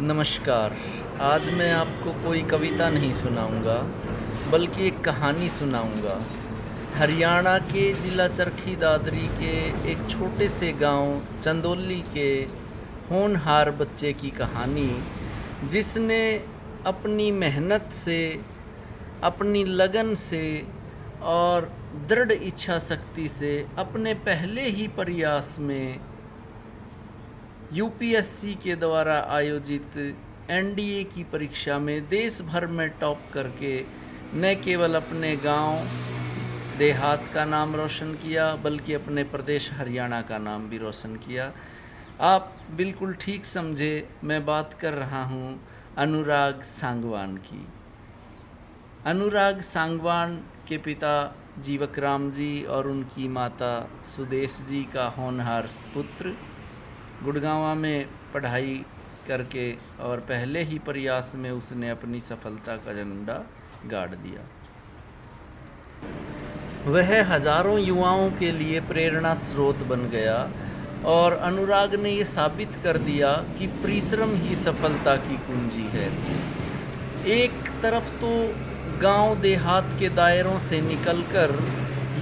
नमस्कार। आज मैं आपको कोई कविता नहीं सुनाऊंगा, बल्कि एक कहानी सुनाऊंगा। हरियाणा के ज़िला चरखी दादरी के एक छोटे से गांव चंदौली के होनहार बच्चे की कहानी, जिसने अपनी मेहनत से, अपनी लगन से और दृढ़ इच्छा शक्ति से अपने पहले ही प्रयास में यूपीएससी के द्वारा आयोजित एनडीए की परीक्षा में देश भर में टॉप करके न केवल अपने गांव देहात का नाम रोशन किया, बल्कि अपने प्रदेश हरियाणा का नाम भी रोशन किया। आप बिल्कुल ठीक समझे, मैं बात कर रहा हूं अनुराग सांगवान की। अनुराग सांगवान के पिता जीवकराम जी और उनकी माता सुदेश जी का होनहार पुत्र गुड़गांव में पढ़ाई करके और पहले ही प्रयास में उसने अपनी सफलता का झंडा गाड़ दिया। वह हजारों युवाओं के लिए प्रेरणा स्रोत बन गया और अनुराग ने ये साबित कर दिया कि परिश्रम ही सफलता की कुंजी है। एक तरफ तो गांव देहात के दायरों से निकलकर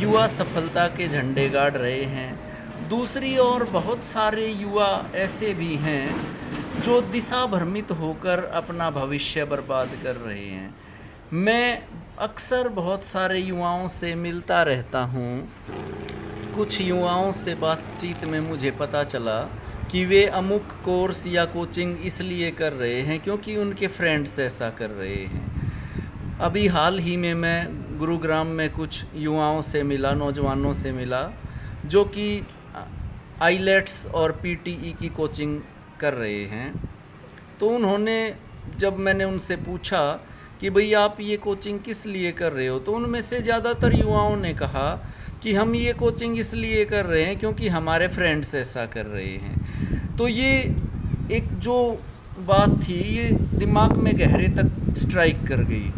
युवा सफलता के झंडे गाड़ रहे हैं, दूसरी ओर बहुत सारे युवा ऐसे भी हैं जो दिशा भ्रमित होकर अपना भविष्य बर्बाद कर रहे हैं। मैं अक्सर बहुत सारे युवाओं से मिलता रहता हूँ। कुछ युवाओं से बातचीत में मुझे पता चला कि वे अमुक कोर्स या कोचिंग इसलिए कर रहे हैं क्योंकि उनके फ्रेंड्स ऐसा कर रहे हैं। अभी हाल ही में मैं गुरुग्राम में कुछ युवाओं से मिला, नौजवानों से मिला, जो कि आईलेट्स और पीटीई की कोचिंग कर रहे हैं। तो उन्होंने, जब मैंने उनसे पूछा कि भाई आप ये कोचिंग किस लिए कर रहे हो, तो उनमें से ज़्यादातर युवाओं ने कहा कि हम ये कोचिंग इसलिए कर रहे हैं क्योंकि हमारे फ्रेंड्स ऐसा कर रहे हैं। तो ये एक जो बात थी, ये दिमाग में गहरे तक स्ट्राइक कर गई।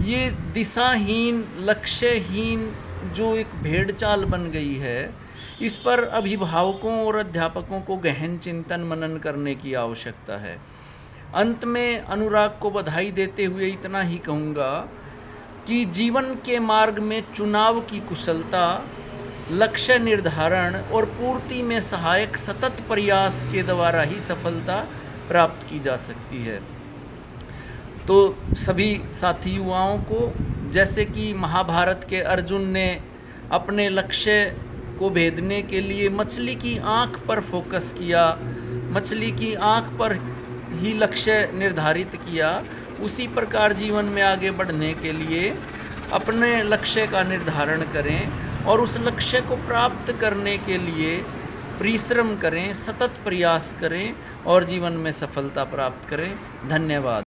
ये दिशाहीन, लक्ष्यहीन जो एक भेड़ चाल बन गई है, इस पर अभिभावकों और अध्यापकों को गहन चिंतन मनन करने की आवश्यकता है। अंत में अनुराग को बधाई देते हुए इतना ही कहूँगा कि जीवन के मार्ग में चुनाव की कुशलता, लक्ष्य निर्धारण और पूर्ति में सहायक सतत प्रयास के द्वारा ही सफलता प्राप्त की जा सकती है। तो सभी साथी युवाओं को, जैसे कि महाभारत के अर्जुन ने अपने लक्ष्य को भेदने के लिए मछली की आँख पर फोकस किया, मछली की आँख पर ही लक्ष्य निर्धारित किया, उसी प्रकार जीवन में आगे बढ़ने के लिए अपने लक्ष्य का निर्धारण करें और उस लक्ष्य को प्राप्त करने के लिए परिश्रम करें, सतत प्रयास करें और जीवन में सफलता प्राप्त करें। धन्यवाद।